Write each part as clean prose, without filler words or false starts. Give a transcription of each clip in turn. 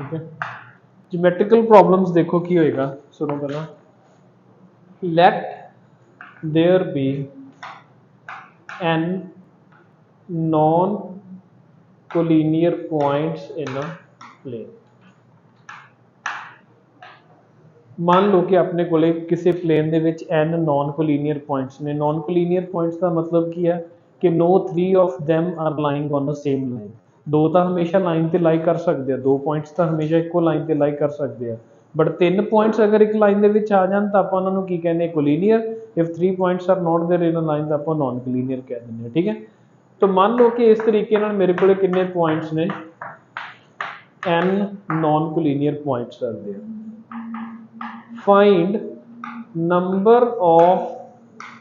ठीक है। Geometrical problems देखो की होएगा, सुनो पहला। Let there be n non collinear points in a plane. मान लो कि अपने कोले किसी प्लेन ਦੇ ਵਿੱਚ n नॉन कोलिनियर पॉइंट्स ने। नॉन कोलिनियर पॉइंट्स ਦਾ ਮਤਲਬ ਕੀ ਹੈ ਕਿ no 3 of them are lying on the same line। ਦੋ ਤਾਂ ਹਮੇਸ਼ਾ ਲਾਈਨ ਤੇ ਲਾਈ ਕਰ ਸਕਦੇ ਆ, ਦੋ ਪੁਆਇੰਟਸ ਤਾਂ ਹਮੇਸ਼ਾ ਇੱਕੋ ਲਾਈਨ ਤੇ ਲਾਈ ਕਰ ਸਕਦੇ ਆ, ਬਟ ਤਿੰਨ ਪੁਆਇੰਟਸ ਅਗਰ ਇੱਕ ਲਾਈਨ ਦੇ ਵਿੱਚ ਆ ਜਾਣ ਤਾਂ ਆਪਾਂ ਉਹਨਾਂ ਨੂੰ ਕੀ ਕਹਿੰਦੇ collinear. If 3 points are not there in a line ਤਾਂ ਆਪਾਂ नॉन कोलिनियर ਕਹਿ ਦਿੰਦੇ ਆ। ਠੀਕ ਹੈ। तो मान लो कि इस तरीके ਨਾਲ ਮੇਰੇ ਕੋਲੇ ਕਿੰਨੇ ਪੁਆਇੰਟਸ ਨੇ, n नॉन कोलिनियर पॉइंट्स ਕਰਦੇ ਆ। Find number of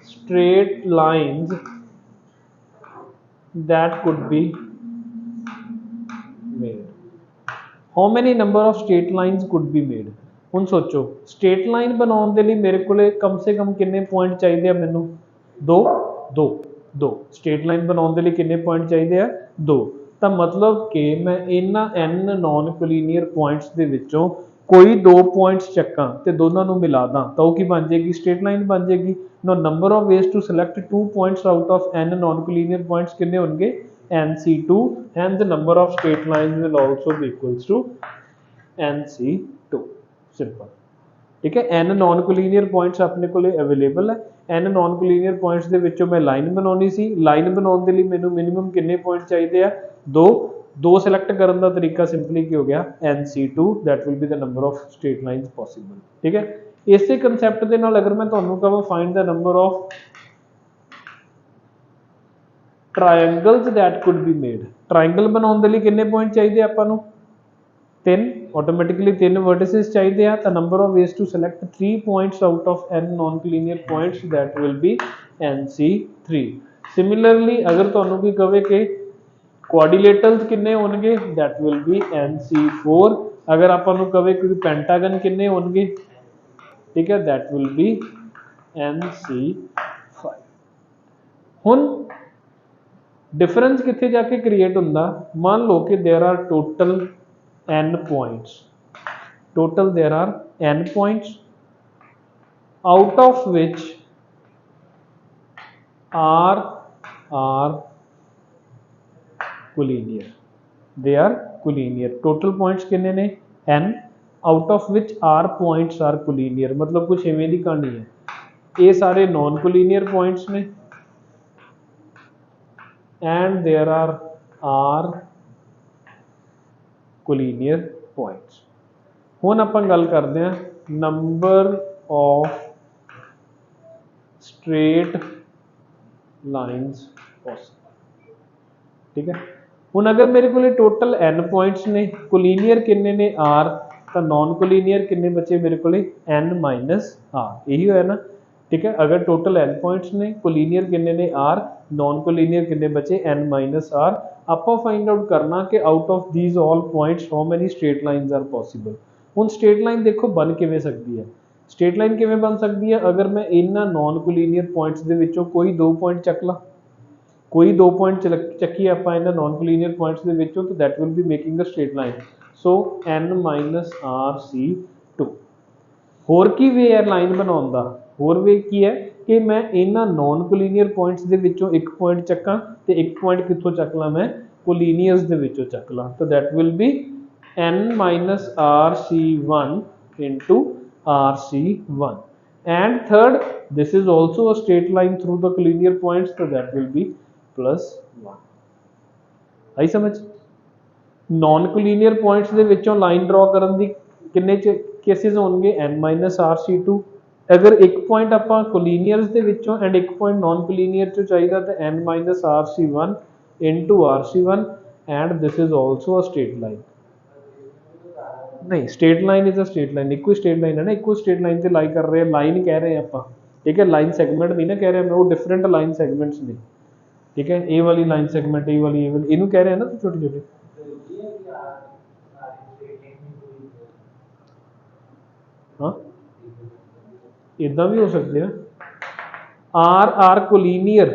straight lines that could be made। How many number of straight lines could be made? ਹੁਣ ਸੋਚੋ ਸਟ੍ਰੇਟ ਲਾਈਨ ਬਣਾਉਣ ਦੇ ਲਈ ਮੇਰੇ ਕੋਲੇ ਕਮ ਸੇ ਕਮ ਕਿੰਨੇ ਪੁਆਇੰਟ ਚਾਹੀਦੇ ਆ ਮੈਨੂੰ? ਦੋ ਸਟ੍ਰੇਟ ਲਾਈਨ ਬਣਾਉਣ ਦੇ ਲਈ ਕਿੰਨੇ ਪੁਆਇੰਟ ਚਾਹੀਦੇ ਆ? ਦੋ। ਤਾਂ ਮਤਲਬ ਕਿ ਮੈਂ ਇਹਨਾਂ n ਨॉन ਕੋਲੀਨੀਅਰ ਪੁਆਇੰਟਸ ਦੇ ਵਿੱਚੋਂ कोई दो पॉइंट्स चक्का तो दोनों को मिला दा तो की बन जाएगी? स्ट्रेट लाइन बन जाएगी। No number of ways to select 2 points out of n non collinear points कितने होंगे? nc2 and the number of straight lines will also be equals to nc2। Simple. ठीक है। n नॉन कोलिनियर पॉइंट्स अपने को available है। n non collinear points दे विचों मैं line बनानी सी। लाइन बनाने के लिए मैनू मिनिमम कितने पॉइंट चाहिए आ? दो सिलेक्ट करने का तरीका सिंपली की हो गया nc2 that will be the number of straight lines possible. ठीक है। इसे कंसैप्ट के नाल अगर मैं तुहानू कहां find the number of triangles that could be made. Triangle बनाने के लिए कितने पॉइंट चाहिए आपां नू? 3। ऑटोमैटिकली 3 वर्टिसेस चाहिए आ तो number of ways to select 3 points out of n non collinear points that will be nc3। Similarly अगर तुहानू कोई कहे कि क्वाड्रिलेटरल्स कितने होंगे? That will be nc4। अगर आपां कहे कोई पेंटागन कितने होंगे? ठीक है, दैट विल बी nc5। हुन डिफरेंस कित्थे जाके क्रिएट हुंदा? मान लो कि there are total n points, total there are n points out of which are collinear. They are collinear. Total points कितने ने? n out of which are points are collinear. मतलब कुछ इवें दी कहानी है। ये सारे नॉन कोलिनियर पॉइंट्स ने and there are collinear points. हुण आपां गल करदे हां number of straight lines possible. ठीक है। हुण अगर मेरे को टोटल n पॉइंट्स ने, कोलिनियर कितने ने? r, तो नॉन कोलिनियर कितने बचे मेरे को? n minus r। यही होया ना। ठीक है। अगर टोटल n पॉइंट्स ने, कोलिनियर कितने ने? r, नॉन कोलिनियर कितने बचे? n minus r। आपां फाइंड आउट करना कि out of these all points how many straight lines are possible. हुण स्ट्रेट लाइन देखो बन किवें सकदी है? स्ट्रेट लाइन किवें बन सकदी है? अगर मैं इन्हां नॉन कोलिनियर पॉइंट्स दे विचों कोई दो पॉइंट चक ला, कोई दो पॉइंट चक्की आपां इन्हां नॉन कोलिनियर पॉइंट्स दे विचों, तो that will be making a straight line. So n minus rc2। होर की वे है लाइन बनाउण दा? होर वे की है कि मैं इन्हां नॉन कोलिनियर पॉइंट्स दे विचों एक पॉइंट चक्कां ते एक पॉइंट कित्थों चक ला? मैं कोलिनियर्स दे विचों चक ला। तो that will B n minus rc1 into rc1। and third, this is also a straight line through the collinear points, so that will be +1। आई समझ? नॉन कोलिनियर पॉइंट्स दे विचों line draw करन दी किन्ने cases होणगे? n minus rc2। अगर एक point आपां कोलिनियर्स दे विचों and एक point non collinear चों चाहिदा तो n minus rc1 into rc1 and this is also a straight line। नहीं, straight line is a straight line. इक्को स्ट्रेट लाइन है ना, इक्को स्ट्रेट लाइन से लाई कर रहे हैं, लाइन कह रहे हैं आपां। ठीक है। लाइन सेगमेंट नहीं ना कह रहे हैं, वो डिफरेंट लाइन सेगमेंट्स ने। ठीक है। ए वाली लाइन सेगमेंट, ए वाली इनू कह रहे हैं ना छोटे छोटे। हाँ, इदा भी हो सकते हैं। Are collinear.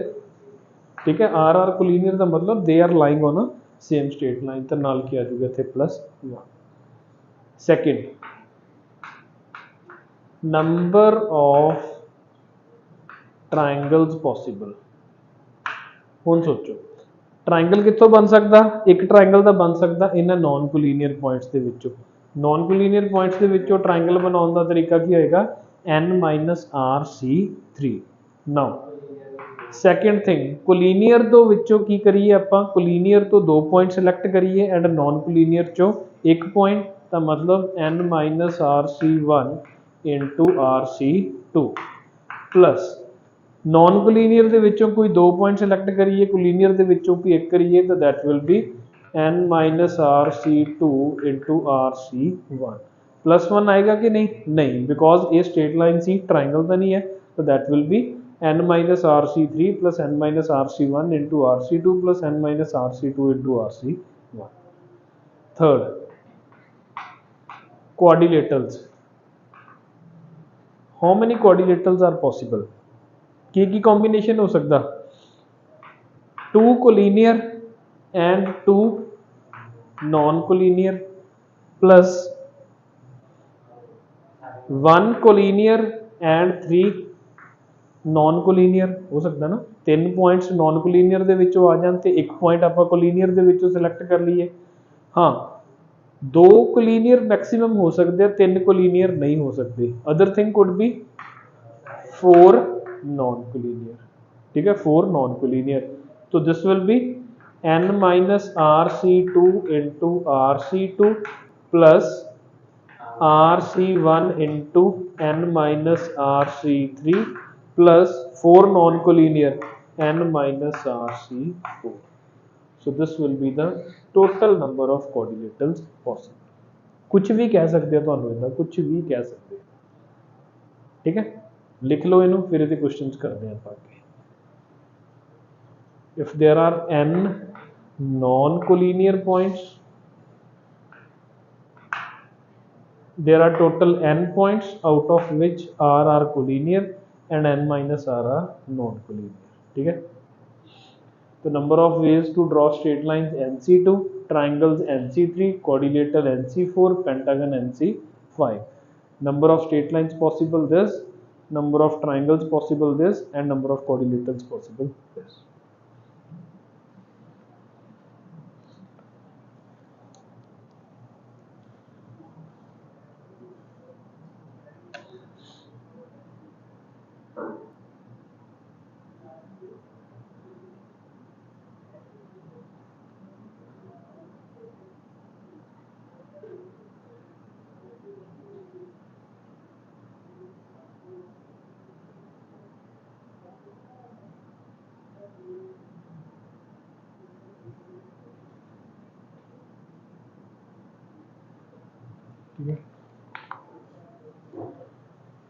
ठीक है। आर कोलिनियर का मतलब they are lying on a same straight line. तो नाल की आ जाएगा इत्थे +1। Second, number of triangles possible. हुण सोचो ट्रायंगल कित्थों बन सकता, एक ट्रायंगल तो बन सकता इन्हां नॉन कोलीनियर पॉइंट्स दे विचों। नॉन कोलीनियर पॉइंट्स दे विचों ट्रायंगल बनाउण दा तरीका की होएगा, n-RC3। Now second thing, collinear तो विचों की करिए आपां, कोलीनियर तो 2 पॉइंट सिलेक्ट करिए एंड नॉन कोलीनियर चों 1 पॉइंट, तो मतलब n-RC1 into RC2 plus non collinear दे विचों कोई 2 पॉइंट सिलेक्ट करिए, कोलीनियर दे विचों कोई एक करिए, तो that will be n-RC2 into RC1 plus 1 आएगा कि नहीं, नहीं, बिकॉज ये स्ट्रेट लाइन सी, ट्राइंगल तो नहीं है, तो that will B n-RC3 plus n-RC1 into RC2 plus n-RC2 into RC1। Third, quadrilaterals, how many quadrilaterals are possible? की कॉम्बिनेशन हो सकता, 2 collinear and 2 non collinear plus 1 collinear and 3 non collinear हो सकता ना। 3 पॉइंट्स नॉन कोलीनियर दे विचों आ जान ते 1 पॉइंट आपां कोलीनियर दे विचों सिलेक्ट कर लीए। हाँ, 2 कोलीनियर मैक्सिमम हो सकते हैं, 3 कोलीनियर नहीं हो सकते। Other thing could be 4 non collinear, ठीक है, 4 नॉन कोलीनियर। तो this will be n-RC2 into RC2 plus RC1 into n-RC3 plus 4 non collinear n-RC4। So this will be the total number of quadrilaterals possible। कुछ भी कह सकते हैं, तो इदा कुछ भी कह सकते हैं, ठीक है। लिख लो इनू, फिर ये क्वेश्चंस करते हैं आगे। If there are n non-collinear points, there are total n points, out of which r are collinear and n minus r are non-collinear, ठीक है। तो number of ways to draw straight lines NC2, triangles NC3, quadrilateral NC4, pentagon NC5। Number of straight lines possible this, number of triangles possible this, and number of quadrilaterals possible this।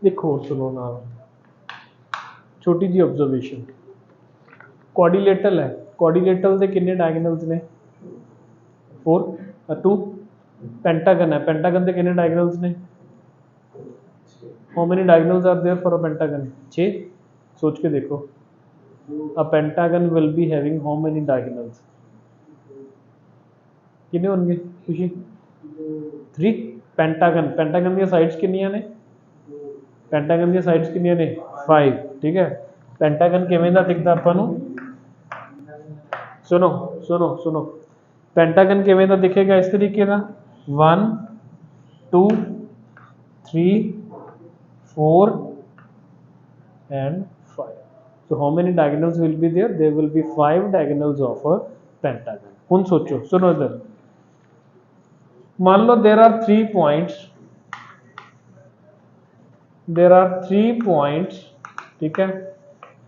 देखो सुनो ना, छोटी जी observation, quadrilateral है, quadrilateral के कितने diagonals ने, 4 2। Pentagon है, pentagon के कितने डायगोनल्स ने, how many diagonals are there for a pentagon, 6। सोच के देखो, a pentagon will be having how many diagonals, कितने होंगे खुशी, 3। पेंटागन, पेंटागन दी साइड्स कितनियां ने, पेंटागन दी साइड्स कितनियां ने, 5, ठीक है। पेंटागन किवें दा दिखदा आपां नूं, सुनो सुनो सुनो, पेंटागन किवें दा दिखेगा, इस तरीके दा 1 2 3 4 and 5। So how many diagonals will be there? There will be 5 diagonals of a pentagon। हुण सोचो, सुनो इधर, मान लो there are 3 points, there are 3 points, ठीक है।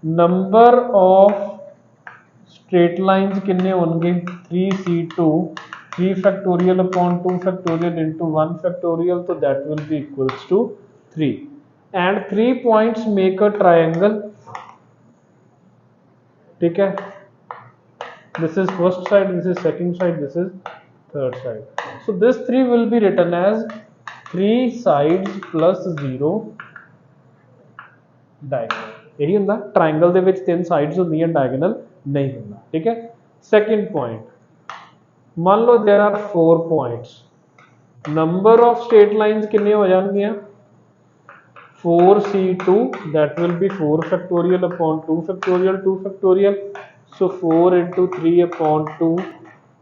नंबर ऑफ स्ट्रेट लाइंस कितने होंगे, 3c2 3 factorial upon 2 factorial into 1 factorial, तो that will be equals to 3 and 3 points make a triangle, ठीक है। This is first side, this is second side, this is third side. So this 3 will be written as 3 sides plus 0 diagonal. यही होंदा triangle दे विच 3 sides होंदियां, diagonal नहीं होंदा, ठीक है। सेकंड पॉइंट, मान लो there are 4 points, number of straight lines कितने हो जाएंगे 4c2 that will be 4 factorial upon 2 factorial 2 factorial, so 4 into 3 upon 2,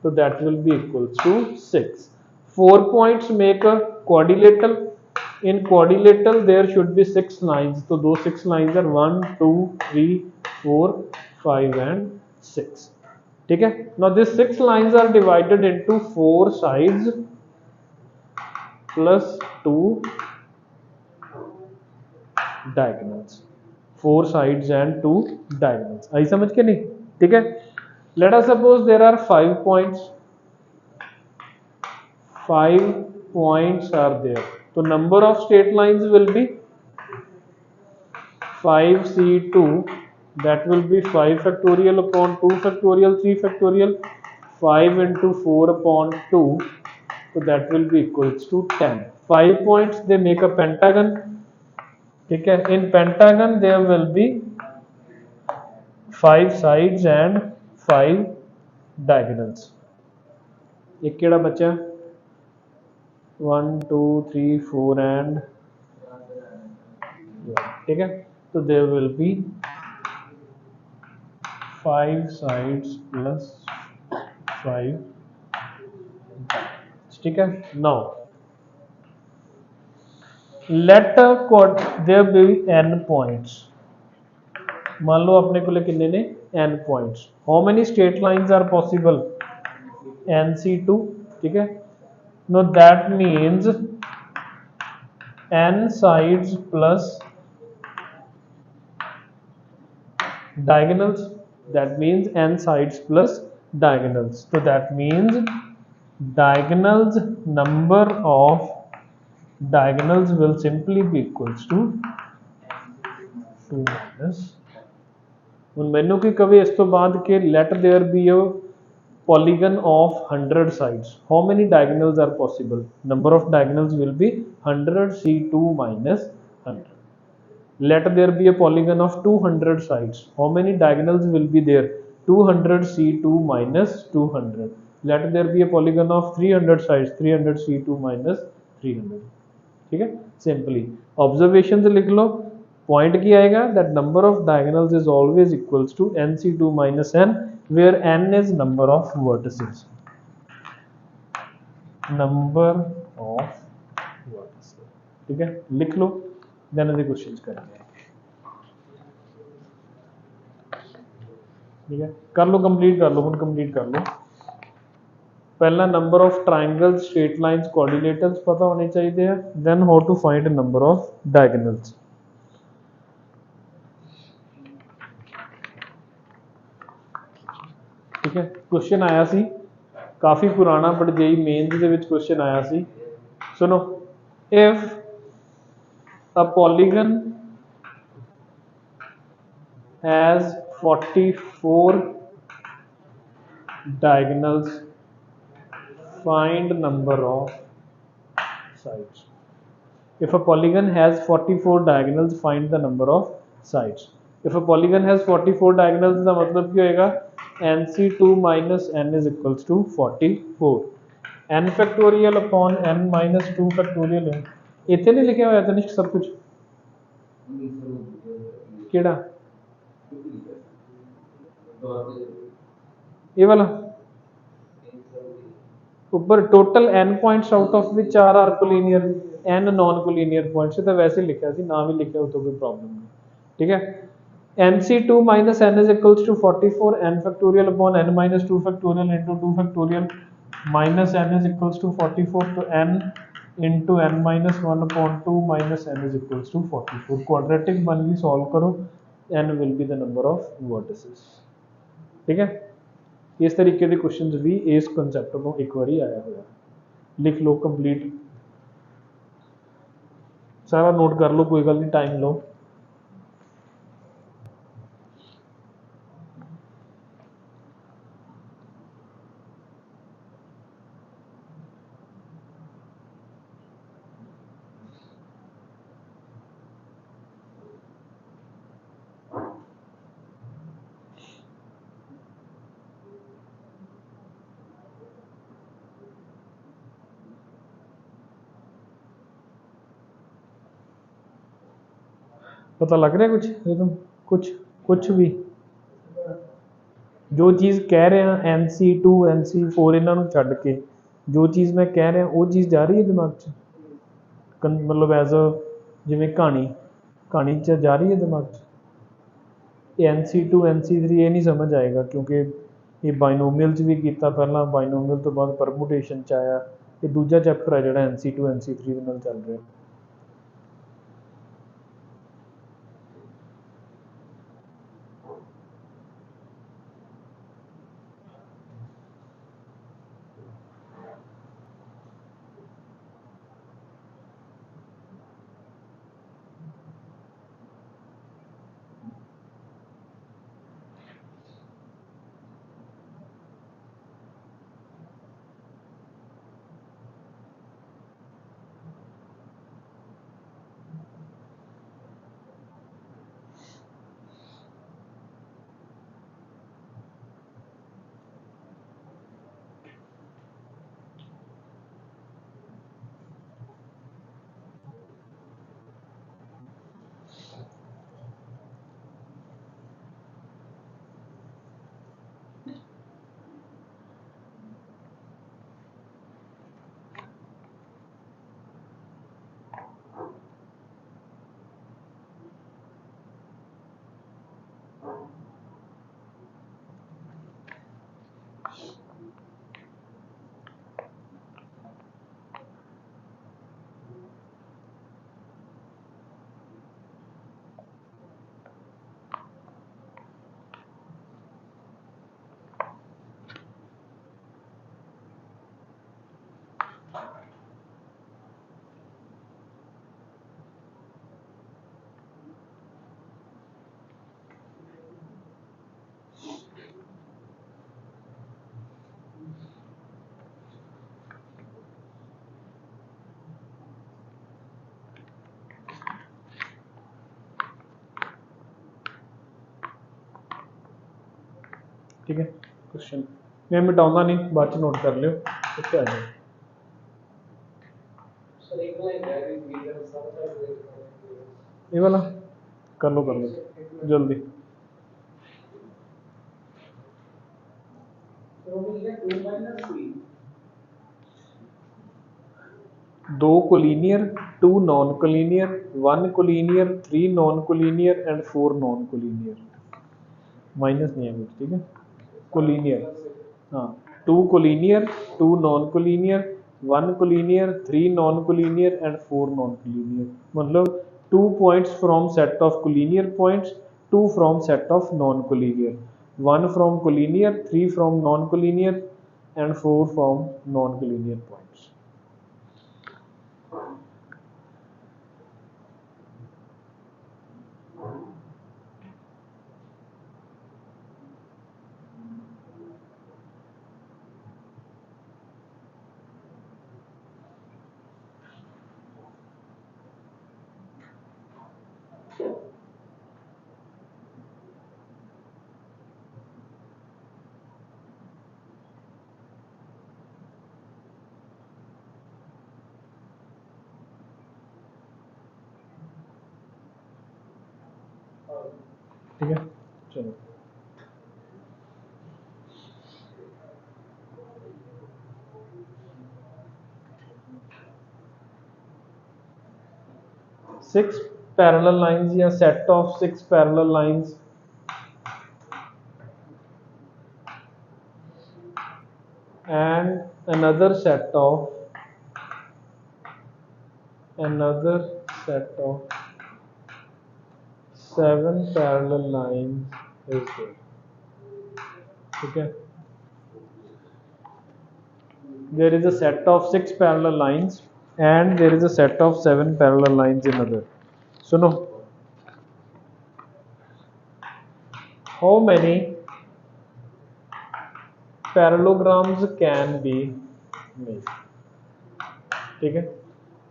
so that will be equals to 6. 4 points make a quadrilateral. In quadrilateral there should be 6 lines, so those 6 lines are 1 2 3 4 5 and 6. ठीक है, now these 6 lines are divided into 4 sides plus 2 diagonals, 4 sides and 2 diagonals. आई समझ के नहीं? ठीक है, let us suppose there are 5 points. 5 points are there, so number of straight lines will be 5c2, that will be 5 factorial upon 2 factorial 3 factorial, 5 into 4 upon 2, so that will be equals to 10. 5 points they make a pentagon. ठीक है, in pentagon there will be 5 sides and 5 diagonals. एक केड़ा बचा 1 2 3 4 and ठीक है, तो there will be 5 sides plus 5 diagonals. ठीक है, now let there be n points. मान लो अपने को कितने ने n points. How many straight lines are possible? nc2. ठीक है, now that means n sides plus diagonals, that means n sides plus diagonals, so that means diagonals, number of diagonals will simply be equals to 2 minus. ਹੁਣ ਮੈਨੂੰ ਕੀ ਕਵੇ ਇਸ ਤੋਂ ਬਾਅਦ ਕਿ let there be a polygon of 100 sides. How many diagonals are possible? Number of diagonals will be 100 c2 minus 100. Let there be a polygon of 200 sides. How many diagonals will be there? 200 c2 minus 200. Let there be a polygon of 300 sides. 300 c2 minus 300. ठीक है, simply observation लिख लो. Point क्या आएगा that number of diagonals is always equals to nc2 minus n, where n is number of vertices. Number of vertices. ठीक है, लिख लो, then अभी questions करेंगे. ठीक है, कर लो, कंप्लीट कर लो, हुन कंप्लीट कर लो. पहला number of triangles, straight lines, quadrilaterals पता होने चाहिए हैं. Then how to find number of diagonals. ठीक है, क्वेश्चन आया सी काफ़ी पुराना, बट जेई मेन्स ਦੇ ਵਿੱਚ क्वेश्चन आया सी. सुनो, if a polygon has 44 diagonals, find number of sides. If a polygon has 44 diagonals, find the number of sides. If a polygon has 44 diagonals, का मतलब क्या होएगा nc2 minus n is equals to 44. n factorial upon n minus 2 factorial है. इतने नहीं लिखे हुए तनिष्क सब कुछ केड़ा ये वाला ऊपर total n points out of which are collinear, n non collinear points. तो वैसे लिखा सी, ना भी लिखा हो तो कोई प्रॉब्लम नहीं. ठीक है, nc2 minus n is equals to 44, n factorial upon n minus 2 factorial into 2 factorial minus n is equals to 44, तो n into n minus 1 upon 2 minus n is equals to 44. Quadratic बन भी solve करो, n will be the number of vertices. ठीक है, इस तरीके के questions भी इस कंसेप्ट को एक बार आया हुआ. लिख लो, कंप्लीट सारा नोट कर लो, कोई गल नहीं, टाइम लो. पता लग रहा कुछ रिदम कुछ कुछ भी जो चीज़ कह रहे हैं NC2 NC4 इन्हों छड़ के जो चीज़ मैं कह रहा वो चीज़ जा रही है दिमाग च मतलब एज अ जिमें कहानी कहानी च जा रही है दिमाग च NC2 NC3 ये नहीं समझ आएगा क्योंकि ये बाइनोमियल च भी किया पहला बाइनोमियल तो बाद परमुटेशन च आया ये दूजा चैप्टर है जो NC2 NC3 के नाल चल रहा है ठीक है क्वेश्चन मैं मिटाऊंगा नहीं बाद च नोट कर लियो इतने आ जाए ये वाला कर लो जल्दी दो collinear two non collinear one collinear three non collinear and four non collinear minus नहीं है कुछ ठीक है कोलिनियर हाँ two collinear two non collinear one collinear three non collinear and four non collinear मतलब 2 points from set of collinear points, two from set of non-collinear, one from collinear, three from non-collinear, and four from non-collinear points. ठीक है चलो six parallel lines या set of six parallel lines and another set of seven parallel lines is there ठीक है there is a set of six parallel lines and there is a set of seven parallel lines in other सुनो how many parallelograms can be made ठीक है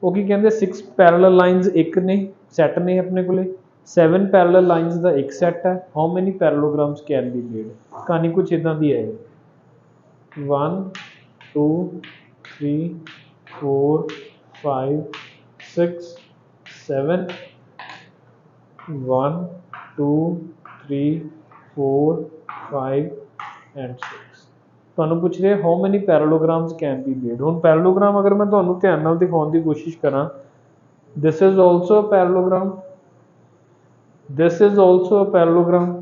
ਉਹ ਕੀ ਕਹਿੰਦੇ 6 parallel lines ਇੱਕ ਨੇ set ਨੇ ਆਪਣੇ ਕੋਲੇ 7 ਪੈਰਲਲ ਲਾਈਨਸ ਦਾ ਇੱਕ ਸੈੱਟ ਹੈ how many parallelograms can be made ਕਹਾਣੀ ਕੁਝ ਇਦਾਂ ਦੀ ਹੈ 1 2 3 4 5 6 7 1 2 3 4 5 एंड 6 ਤੁਹਾਨੂੰ ਪੁੱਛ ਰਿਹਾ how many parallelograms can be made. ਹੁਣ ਪੈਰਲੋਗ੍ਰਾਮ ਅਗਰ ਮੈਂ ਤੁਹਾਨੂੰ ਧਿਆਨ ਨਾਲ ਦਿਖਾਉਣ ਦੀ ਕੋਸ਼ਿਸ਼ ਕਰਾਂ, this is also a parallelogram, this is also a parallelogram,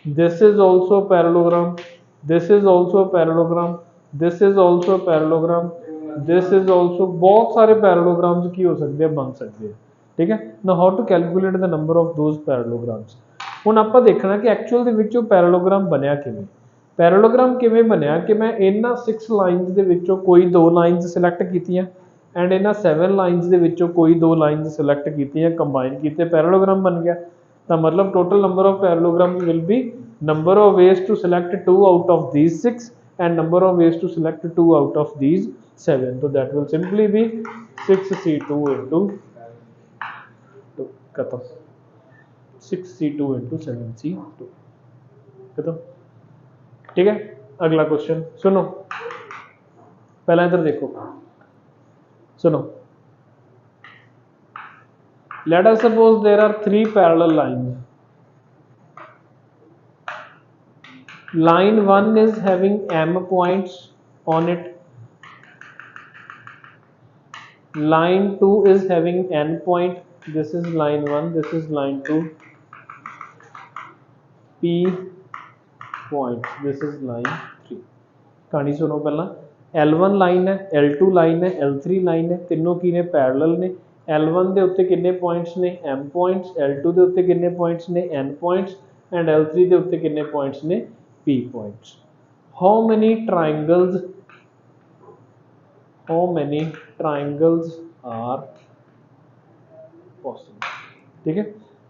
this is also a parallelogram, this is also a parallelogram, this is also a parallelogram, this is also, बहुत सारे पैरेललोग्राम्स की हो सकते हैं, बन सकते हैं। ठीक है ना, how to calculate the number of those parallelograms. ਹੁਣ ਆਪਾਂ ਦੇਖਣਾ ਕਿ ਐਕਚੁਅਲ ਦੇ ਵਿੱਚ ਉਹ ਪੈਰਲੋਗ੍ਰਾਮ ਬਣਿਆ ਕਿਵੇਂ। ਪੈਰਲੋਗ੍ਰਾਮ ਕਿਵੇਂ ਬਣਿਆ ਕਿ ਮੈਂ ਇਹਨਾਂ 6 ਲਾਈਨਸ ਦੇ ਵਿੱਚੋਂ ਕੋਈ 2 ਲਾਈਨਸ ਸਿਲੈਕਟ ਕੀਤੀਆਂ ਐਂਡ ਇਹਨਾਂ 7 ਲਾਈਨਸ ਦੇ ਵਿੱਚੋਂ ਕੋਈ 2 ਲਾਈਨਸ ਸਿਲੈਕਟ ਕੀਤੀਆਂ, ਕੰਬਾਈਨ ਕੀਤੇ, ਪੈਰਲੋਗ੍ਰਾਮ ਬਣ ਗਿਆ। ਤਾਂ ਮਤਲਬ total number of parallelograms will be number of ways to select 2 out of these 6 and number of ways to select 2 out of these 7. So that will simply be 6c2 into 6c2 into 7c2 खत्म। ठीक है, अगला question सुनो, पहला इधर देखो, सुनो। Let us suppose there are 3 parallel lines. Line 1 is having m points on it, line 2 is having n point, this is line 1, this is line 2, p points, this is line 3। कहानी सुनो पहला, L1 line है, L2 line है, L3 line है, तीनों की ने parallel ने। L1 ਦੇ ਉੱਤੇ ਕਿੰਨੇ ਪੁਆਇੰਟਸ ਨੇ, m ਪੁਆਇੰਟਸ, L2 ਦੇ ਉੱਤੇ ਕਿੰਨੇ ਪੁਆਇੰਟਸ ਨੇ, n ਪੁਆਇੰਟਸ, ਐਂਡ L3 ਦੇ ਉੱਤੇ ਕਿੰਨੇ ਪੁਆਇੰਟਸ ਨੇ, p points. How many triangles are possible? ठीक है,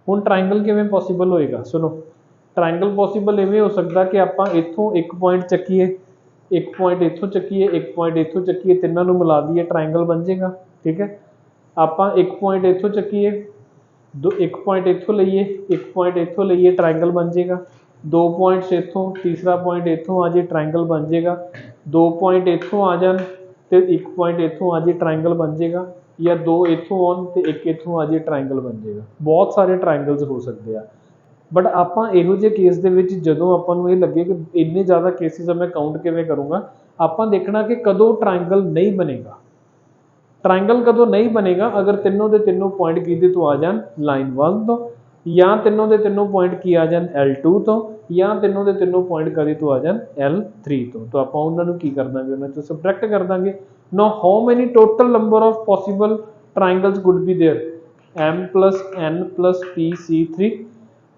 ਹੁਣ ट्रायंगल ਕਿਵੇਂ पॉसिबल ਹੋਏਗਾ, ਸੁਣੋ। ट्रायंगल पॉसिबल ਇਵੇਂ ਹੋ ਸਕਦਾ ਕਿ ਆਪਾਂ ਇੱਥੋਂ ਇੱਕ ਪੁਆਇੰਟ ਚੱਕੀਏ, ਇੱਕ ਪੁਆਇੰਟ ਇੱਥੋਂ ਚੱਕੀਏ, ਇੱਕ ਪੁਆਇੰਟ ਇੱਥੋਂ ਚੱਕੀਏ, ਤਿੰਨਾਂ ਨੂੰ ਮਿਲਾ ਦਈਏ, ट्रायंगल ਬਣ ਜਾਏਗਾ। ਠੀਕ ਹੈ, ਆਪਾਂ ਇੱਕ ਪੁਆਇੰਟ ਇੱਥੋਂ ਚੱਕੀਏ, ਇੱਕ ਪੁਆਇੰਟ ਇੱਥੋਂ ਲਈਏ, ਇੱਕ ਪੁਆਇੰਟ ਇੱਥੋਂ ਲਈਏ, ट्रायंगल ਬਣ ਜਾਏਗਾ। 2 ਪੁਆਇੰਟਸ ਇੱਥੋਂ, ਤੀਸਰਾ ਪੁਆਇੰਟ ਇੱਥੋਂ ਆ ਜੇ, ट्रायंगल ਬਣ ਜਾਏਗਾ। 2 ਪੁਆਇੰਟ ਇੱਥੋਂ ਆ ਜਾਣ ਤੇ ਇੱਕ ਪੁਆਇੰਟ ਇੱਥੋਂ ਆ ਜੇ, ट्रायंगल ਬਣ ਜਾਏਗਾ। ਜਾਂ 2 ਇੱਥੋਂ ਆਉਣ ਤੇ ਇੱਕ ਇੱਥੋਂ ਆ ਜੇ, ट्रायंगल ਬਣ ਜਾਏਗਾ। ਬਹੁਤ ਸਾਰੇ ट्रायंगल्स ਹੋ ਸਕਦੇ ਆ, ਬਟ ਆਪਾਂ ਇਹੋ ਜਿਹੇ ਕੇਸ ਦੇ ਵਿੱਚ ਜਦੋਂ ਆਪਾਂ ਨੂੰ ਇਹ ਲੱਗੇ ਕਿ ਇੰਨੇ ਜ਼ਿਆਦਾ ਕੇਸਿਸ ਆ, ਮੈਂ ਕਾਊਂਟ ਕਿਵੇਂ ਕਰੂੰਗਾ, ਆਪਾਂ ਦੇਖਣਾ ਕਿ ਕਦੋਂ ट्रायंगल ਨਹੀਂ ਬਣੇਗਾ। ट्रायंगल कदों नहीं बनेगा अगर तीनों के तीनों पॉइंट किहदे तो आ जान, लाइन 1 तो, या तीनों के तीनों पॉइंट की आ जान L2 तो, या तीनों के तीनों पॉइंट कदे तो आ जान L3 तो आप उन्होंने की कर देंगे, उन्होंने तो सबट्रैक्ट कर देंगे। Know how many total number of possible triangles could be there, m plus n plus p c3।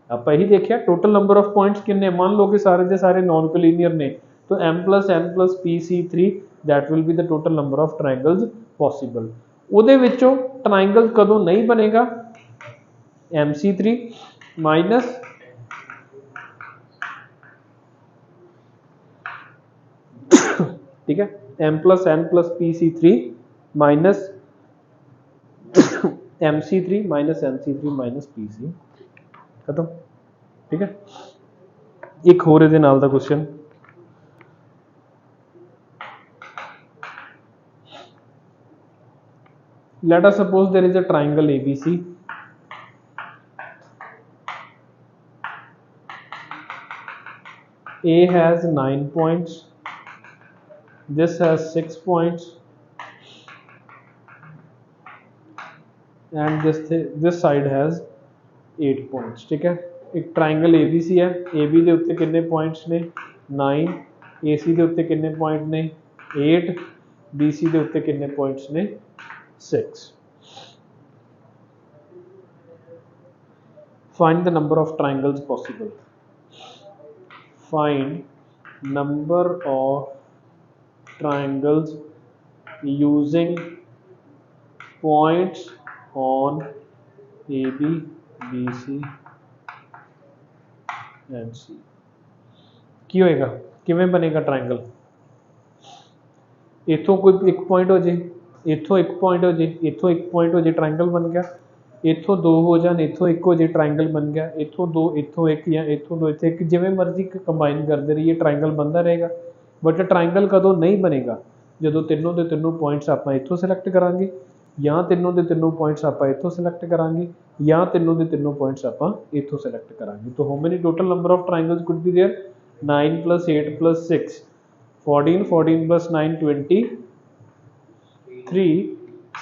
आप यही देखिए टोटल नंबर ऑफ पॉइंट्स किन्ने, मान लो कि सारे के सारे नॉन कोलिनियर ने, तो m plus n plus p c3 that will be the total number of triangles possible. ਉਹਦੇ ਵਿੱਚੋਂ ट्रायंगल कदों नहीं बनेगा, MC3 माइनस ठीक है, m plus n plus PC3 minus MC3 minus MC3 minus PC, खत्म। ठीक है, एक होर ਇਹਦੇ ਨਾਲ ਦਾ question, let us suppose there is a triangle ABC, A has 9 points, this has 6 points, and this side has 8 points। ठीक है, एक ट्रायंगल ABC है, AB ਦੇ ਉੱਤੇ ਕਿੰਨੇ ਪੁਆਇੰਟਸ ਨੇ, 9, AC ਦੇ ਉੱਤੇ ਕਿੰਨੇ ਪੁਆਇੰਟ ਨੇ, 8, BC ਦੇ ਉੱਤੇ ਕਿੰਨੇ ਪੁਆਇੰਟਸ ਨੇ, 6। Find the number of triangles possible. Find number of triangles using points on AB, BC and C। ਕੀ ਹੋਏਗਾ, ਕਿਵੇਂ ਬਣੇਗਾ ट्रायंगल, ਇੱਥੋਂ ਕੋਈ ਇੱਕ ਪੁਆਇੰਟ ਹੋ ਜੇ, ਇੱਥੋਂ ਇੱਕ ਪੁਆਇੰਟ ਹੋ ਜੇ, ਇੱਥੋਂ ਇੱਕ ਪੁਆਇੰਟ ਹੋ ਜੇ, ट्रायंगल बन गया। ਇੱਥੋਂ 2 ਹੋ ਜਾਣ, ਇੱਥੋਂ 1 ਹੋ ਜੇ, ट्रायंगल बन गया। ਇੱਥੋਂ 2, ਇੱਥੋਂ 1 ਜਾਂ ਇੱਥੋਂ 2, ਇੱਥੇ 1, ਜਿਵੇਂ ਮਰਜ਼ੀ ਕੰਬਾਈਨ ਕਰਦੇ ਰਹੀਏ, ट्रायंगल बनता रहेगा। बट ट्रायंगल कदों नहीं बनेगा, ਜਦੋਂ ਤਿੰਨੋਂ ਦੇ ਤਿੰਨੋਂ ਪੁਆਇੰਟਸ ਆਪਾਂ ਇੱਥੋਂ ਸਿਲੈਕਟ ਕਰਾਂਗੇ, ਜਾਂ ਤਿੰਨੋਂ ਦੇ ਤਿੰਨੋਂ ਪੁਆਇੰਟਸ ਆਪਾਂ ਇੱਥੋਂ ਸਿਲੈਕਟ ਕਰਾਂਗੇ ਜਾਂ ਤਿੰਨੋਂ ਦੇ ਤਿੰਨੋਂ ਪੁਆਇੰਟਸ ਆਪਾਂ ਇੱਥੋਂ ਸਿਲੈਕਟ ਕਰਾਂਗੇ। तो how many total number of triangles could be there? 9 plus 8 plus 6 14, 14 plus 9 23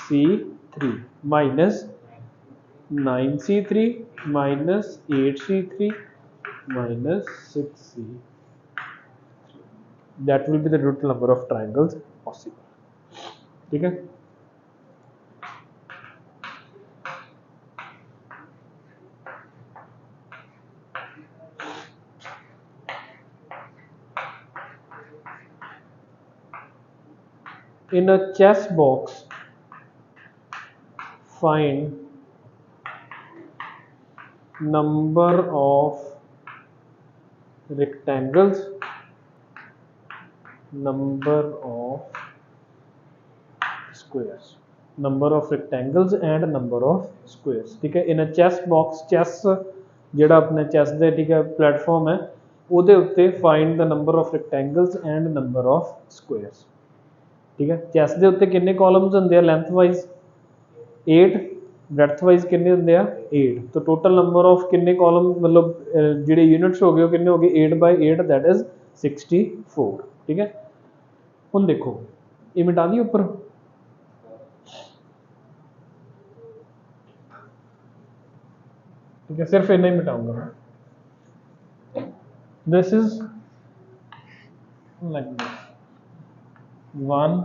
C3 minus 9C3 minus 8C3 minus 6C, that will be the total number of triangles possible। ठीक है, in a chess box find number of rectangles, number of squares, number of rectangles and number of squares। ठीक है, in a chess box, chess ਜਿਹੜਾ अपने chess ਦੇ ठीक है platform है ਉਹਦੇ ਉੱਤੇ find the number of rectangles and number of squares। ठीक है, chess ਦੇ ਉੱਤੇ ਕਿੰਨੇ columns ਹੁੰਦੇ ਆ length wise 8, breadth wise ਕਿੰਨੇ ਹੁੰਦੇ ਆ 8, तो total number of ਕਿੰਨੇ column मतलब ਜਿਹੜੇ units ਹੋ ਗਏ ਉਹ ਕਿੰਨੇ ਹੋ ਗਏ 8 by 8 that is 64। ठीक है, ਹੁਣ ਦੇਖੋ ਇਹ ਮਿਟਾ ਦੀ ਉੱਪਰ ठीक है, सिर्फ इतना ही मिटाऊंगा मैं। This is like this 1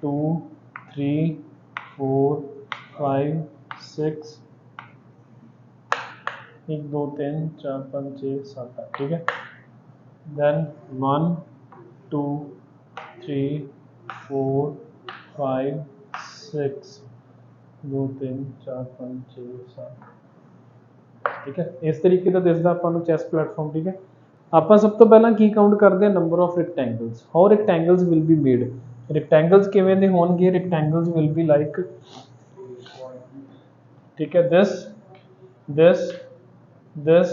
2 3 4 5 6 1 2 3 4 5 6 7 8। ठीक है, देन 1 2 3 4 5 6 2 3 4 5 6 7। ठीक है, इस तरीके का दिसदा ਆਪਾਂ ਨੂੰ ਚੈਸ ਪਲੇਟਫਾਰਮ। ठीक है, ਆਪਾਂ ਸਭ ਤੋਂ ਪਹਿਲਾਂ ਕੀ ਕਾਊਂਟ ਕਰਦੇ ਹਾਂ number of rectangles. How rectangles will be made, rectangles ਕਿਵੇਂ ਦੇ ਹੋਣਗੇ, ਰੈਕਟੈਂਗਲਸ ਵਿਲ ਬੀ ਲਾਈਕ ठीक है this this this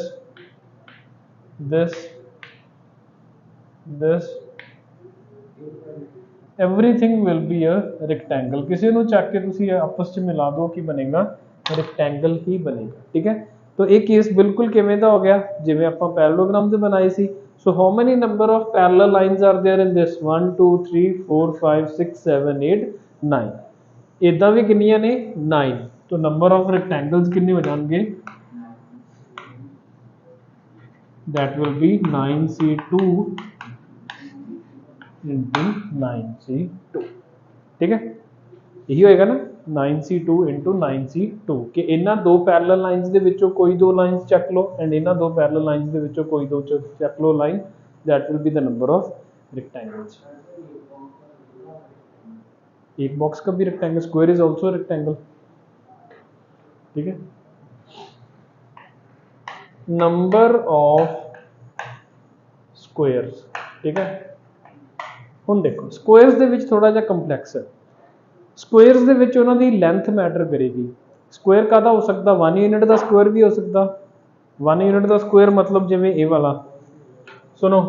this this everything will be a rectangle। किसी ਨੂੰ ਚੱਕ ਕੇ ਤੁਸੀਂ ਆਪਸ ਚ ਮਿਲਾ ਦਿਓ ਕੀ ਬਣੇਗਾ ਰੈਕਟੈਂਗਲ ਹੀ ਬਣੇਗਾ। ठीक है, तो एक केस बिल्कुल किवें दा हो गया जिवें आपां पैरेललोग्राम दे बनाए सी। So how many number of parallel lines are there in this 1 2 3 4 5 6 7 8 9। इदां भी कितनियां ने 9, तो नंबर ऑफ रेक्टेंगल्स कितने हो जाएंगे that will B 9C2 into 9C2। ठीक है, यही होएगा ना 9C2 into 9C2 कि इन्हां दो पैरेलल लाइंस दे विचों कोई दो लाइंस चक लो एंड इन्हां दो पैरेलल लाइंस दे विचों कोई दो चक लो line, that will be the number of rectangles. एक बॉक्स का भी rectangle, square is also rectangle. ठीक है, नंबर ऑफ स्क्वायर्स। ठीक है, हुण देखो स्क्वायर्स दे विच थोड़ा जिहा कंपलैक्स है। स्क्वायर्स दे विच उन्हां दी लेंथ मैटर करेगी। स्क्वायर कादा हो सकता 1 यूनिट का स्क्वायर भी हो सकता। 1 यूनिट का स्क्वायर मतलब जिवें ए वाला, सुनो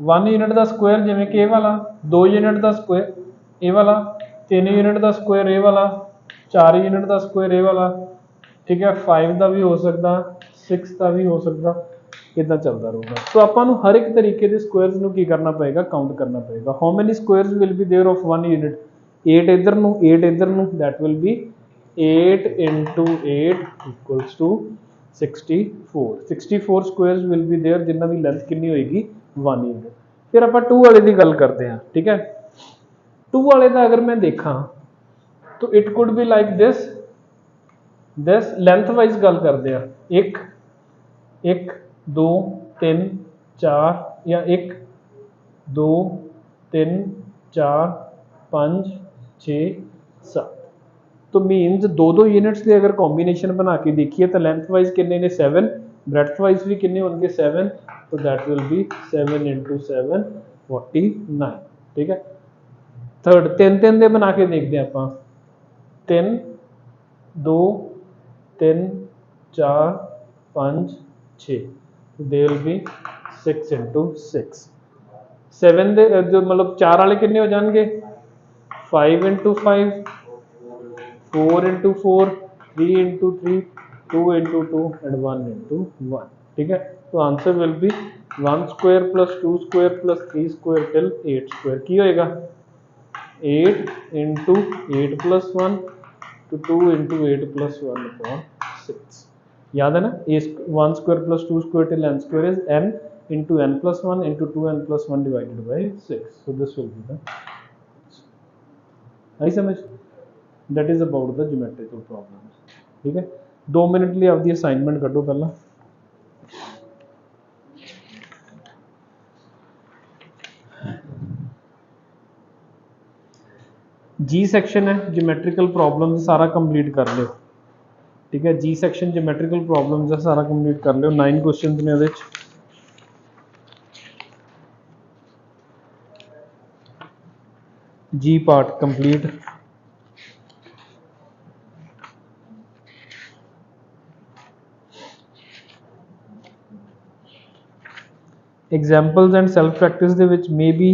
1 यूनिट का स्क्वायर जिवें कि ए वाला, 2 यूनिट का स्क्वायर ए वाला, 3 यूनिट का स्क्वायर ए वाला, 4 यूनिट का स्क्वायर ए वाला। ठीक है, 5 का भी हो सकता, 6 का भी हो सकता, इदां चलता रहेगा। तो आपां नूं हर एक तरीके के स्क्वायर्स नूं की करना पएगा, काउंट करना पएगा। How many squares will be there of 1 unit, 8 इधर नूं 8 इधर नूं, that will be 8 into 8 equals to 64। 64 squares will be there जिन्हां दी लेंथ कितनी होएगी 1 यूनिट। फिर आपां 2 वाले दी गल करते हैं। ठीक है, 2 वाले दा अगर मैं देखा तो it could be like this length wise गल करते हैं 1 1 2 3 4 या 1 2 3 4 5 6 7। तो मीनस दो दो यूनिट्स के अगर कॉम्बिनेशन बना के देखिए तो लेंथ वाइज कितने ने 7, ब्रेड्थ वाइज भी कितने होंगे 7, तो दैट विल बी 7 into 7 49। ठीक है, थर्ड 3 3 दे बना के देखते हैं आप 3 2 3 4 5 6, दे विल बी 6 into 6। 7 दे जो मतलब 4 वाले कितने हो जाएंगे 5 into 5 4 into 4, 3 into 3, 2 into 2 and 1 into 1. ठीक है, तो answer will be 1 square plus 2 square plus 3 square till 8 square की होएगा 8 into 8 plus 1 to 2 into 8 plus 1 upon 6. याद है ना, a 1 square plus 2 square till n square is n into n plus 1 into 2n plus 1 divided by 6. So this will be the आई समझ, that is about the geometrical problems. ठीक है, 2 minute लिए आपकी assignment करो पहला। जी सेक्शन है geometrical problem सारा complete कर लो। ठीक है, जी सेक्शन ज्योमेट्रिकल प्रॉब्लम्स है सारा कंप्लीट कर लो। 9 क्वेश्चंस ने ਉਹਦੇ ਚ। जी part complete. Examples and self practice ਦੇ ਵਿੱਚ मे बी